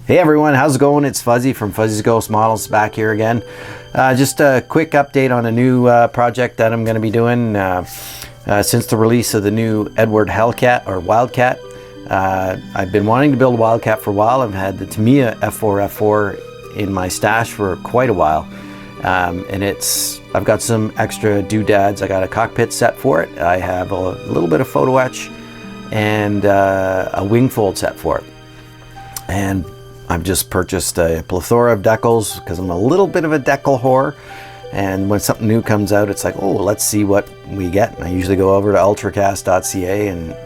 Hey everyone, how's it going? It's Fuzzy from Fuzzy's Ghost Models back here again. Just a quick update on a new project that I'm going to be doing since the release of the new Eduard Wildcat. I've been wanting to build a Wildcat for a while. I've had the Tamiya F4F-4 in my stash for quite a while, and I've got some extra doodads. I got a cockpit set for it. I have a little bit of photo etch and a wing fold set for it. And I've just purchased a plethora of decals because I'm a little bit of a decal whore, and when something new comes out, it's like, oh, let's see what we get. And I usually go over to ultracast.ca, and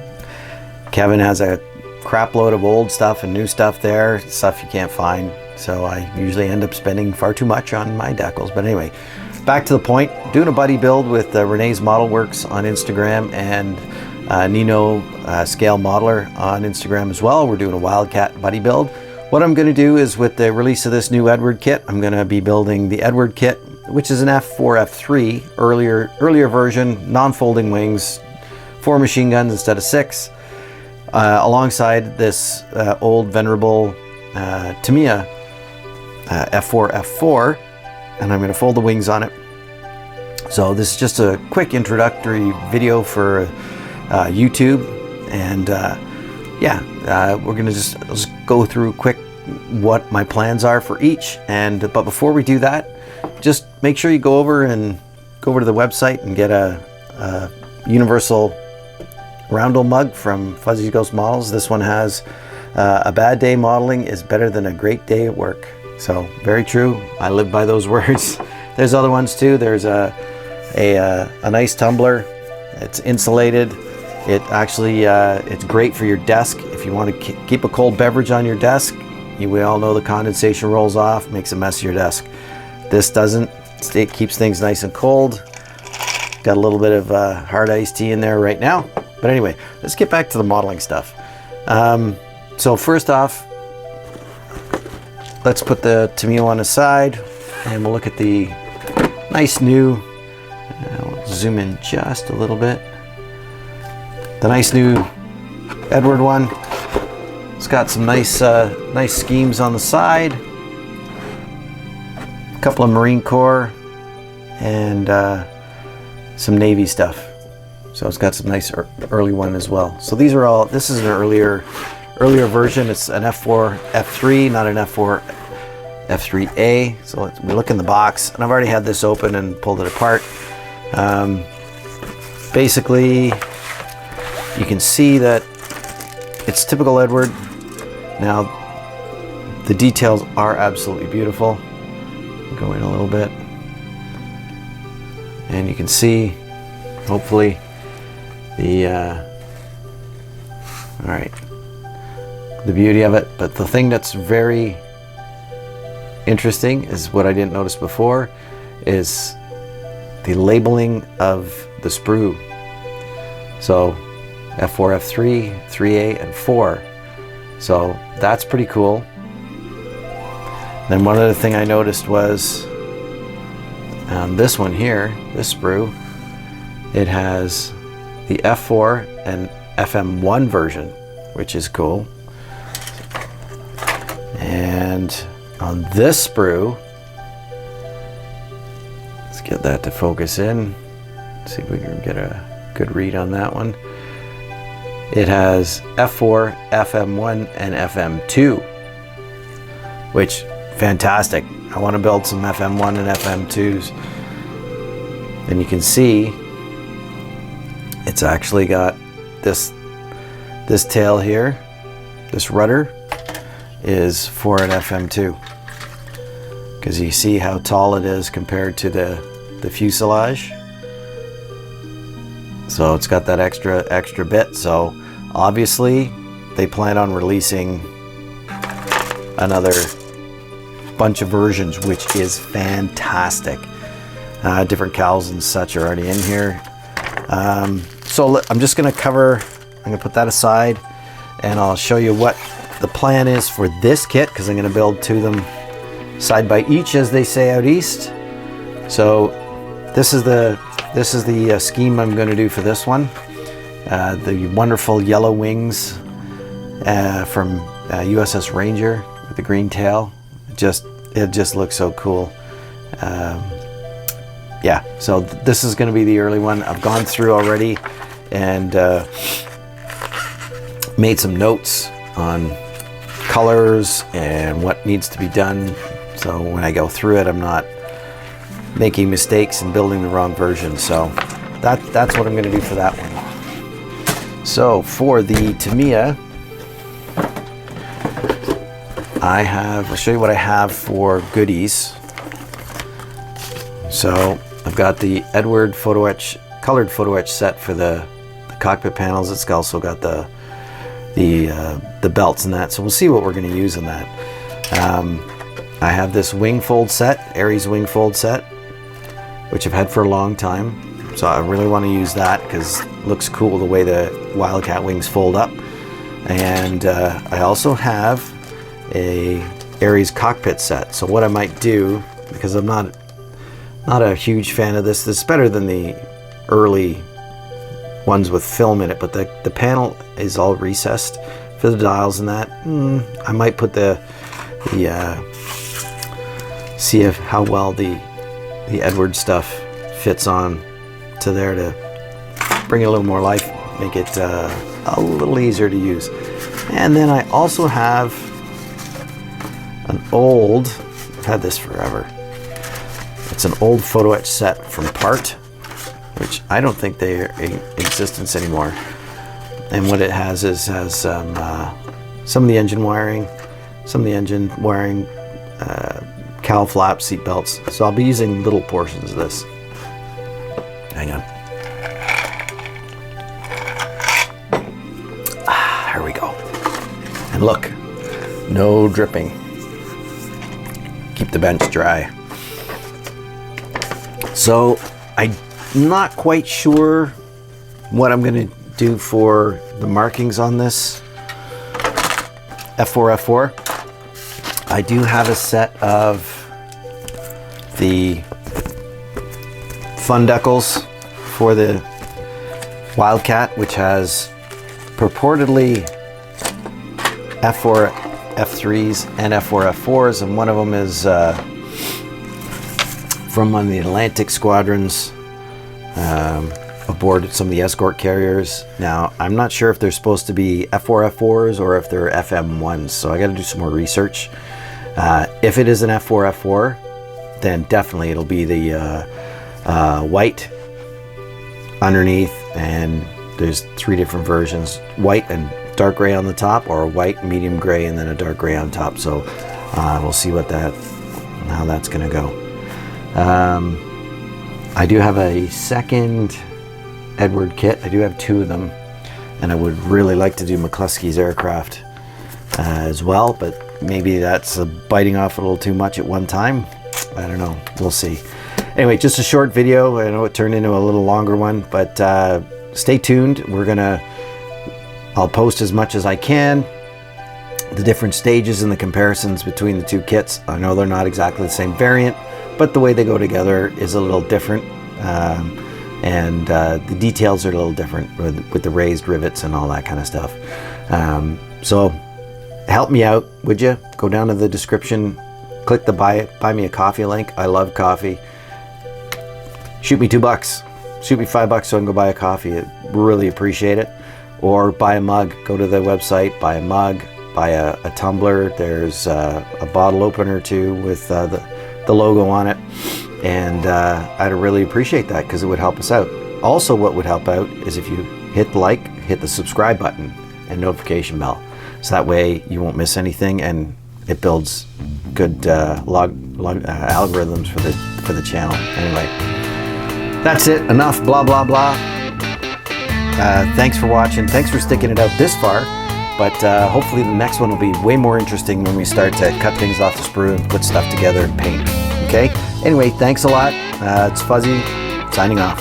Kevin has a crap load of old stuff and new stuff there, stuff you can't find. So I usually end up spending far too much on my decals. But anyway, back to the point. Doing a buddy build with Renee's Model Works on Instagram and Nino Scale Modeler on Instagram as well. We're doing a Wildcat buddy build. What I'm going to do is, with the release of this new Eduard kit, I'm going to be building the Eduard kit, which is an F4F-3, earlier version, non-folding wings, 4 machine guns instead of 6, alongside this old venerable Tamiya F4F-4, and I'm going to fold the wings on it. So this is just a quick introductory video for YouTube, and we're gonna just go through quick what my plans are for each. But before we do that, just make sure you go over to the website and get a universal roundel mug from Fuzzy Ghost Models. This one has a bad day modeling is better than a great day at work. So very true. I live by those words. There's other ones too. There's a nice tumbler. It's insulated. It actually, it's great for your desk. If you want to keep a cold beverage on your desk, we all know the condensation rolls off, makes a mess of your desk. This doesn't. It keeps things nice and cold. Got a little bit of hard iced tea in there right now. But anyway, let's get back to the modeling stuff. So first off, let's put the Tamiya one aside, and we'll look at the nice new, I'll zoom in just a little bit. The nice new Eduard one. It's got some nice schemes on the side. A couple of Marine Corps and some Navy stuff. So it's got some nice early one as well. So these are all. This is an earlier version. It's an F4F3, not an F4F3A. So we look in the box, and I've already had this open and pulled it apart. Basically, you can see that it's typical Eduard. Now, the details are absolutely beautiful. Go in a little bit, and you can see, hopefully, the beauty of it. But the thing that's very interesting is what I didn't notice before is the labeling of the sprue. So F4F3, 3A, and 4. So that's pretty cool. Then one other thing I noticed was on this one here, this sprue, it has the F4 and FM1 version, which is cool. And on this sprue, let's get that to focus in. Let's see if we can get a good read on that one. It has F4, FM1, and FM2, which, fantastic. I want to build some FM1 and FM2s. And you can see it's actually got this tail here, this rudder is for an FM2, because you see how tall it is compared to the fuselage. So it's got that extra bit. So obviously they plan on releasing another bunch of versions, which is fantastic. Different cowls and such are already in here. So I'm just going to put that aside, and I'll show you what the plan is for this kit, because I'm going to build two of them side by each, as they say out east. So this is the scheme I'm going to do for this one. The wonderful yellow wings from USS Ranger with the green tail. It just looks so cool. Yeah, so this is going to be the early one. I've gone through already and made some notes on colors and what needs to be done, so when I go through it I'm not making mistakes and building the wrong version. So that's what I'm going to do for that one. So for the Tamiya, I'll show you what I have for goodies. So I've got the Eduard colored photo etch set for the cockpit panels. It's also got the belts and that. So we'll see what we're going to use in that. I have this wing fold set, Aries wing fold set, which I've had for a long time. So I really want to use that because it looks cool the way the Wildcat wings fold up. And I also have a Aries cockpit set. So what I might do, because I'm not a huge fan of this is better than the early ones with film in it, but the panel is all recessed for the dials and that. I might put see how well the Eduard stuff fits on to there to bring it a little more life, make it a little easier to use. And then I also have an old, I've had this forever, it's an old photo etch set from Part, which I don't think they're in existence anymore. And what it has some of the engine wiring, cowl flaps, seat belts. So I'll be using little portions of this. Hang on. Here we go. And look, no dripping. Keep the bench dry. So I'm not quite sure what I'm going to do for the markings on this F4F4. I do have a set of the fun decals for the Wildcat, which has purportedly F4F3s and F4F4s, and one of them is from one of the Atlantic squadrons aboard some of the escort carriers. Now, I'm not sure if they're supposed to be F4F4s or if they're FM1s, so I got to do some more research. If it is an F4F4, then definitely it'll be the white underneath, and there's 3 different versions: white and dark gray on the top, or white, medium gray, and then a dark gray on top. So we'll see how that's going to go. I do have a second Eduard kit. I do have 2 of them, and I would really like to do McCluskey's aircraft as well, but maybe that's biting off a little too much at one time. I don't know, we'll see. Anyway, just a short video. I know it turned into a little longer one, but stay tuned. I'll post as much as I can, the different stages and the comparisons between the 2 kits. I know they're not exactly the same variant, but the way they go together is a little different, and the details are a little different with the raised rivets and all that kind of stuff. So help me out, would you? Go down to the description, click the buy me a coffee link. I love coffee. Shoot me $2, shoot me $5 so I can go buy a coffee. I really appreciate it. Or buy a mug. Go to the website, buy a mug, buy a tumbler. There's a bottle opener too with the logo on it, and I'd really appreciate that because it would help us out. Also, what would help out is if you hit the like, hit the subscribe button and notification bell, so that way you won't miss anything, and it builds good algorithms for the channel. Anyway, that's it. Enough blah blah blah. Thanks for watching. Thanks for sticking it out this far. But hopefully the next one will be way more interesting when we start to cut things off the sprue and put stuff together and paint. Okay? Anyway, thanks a lot. It's Fuzzy, signing off.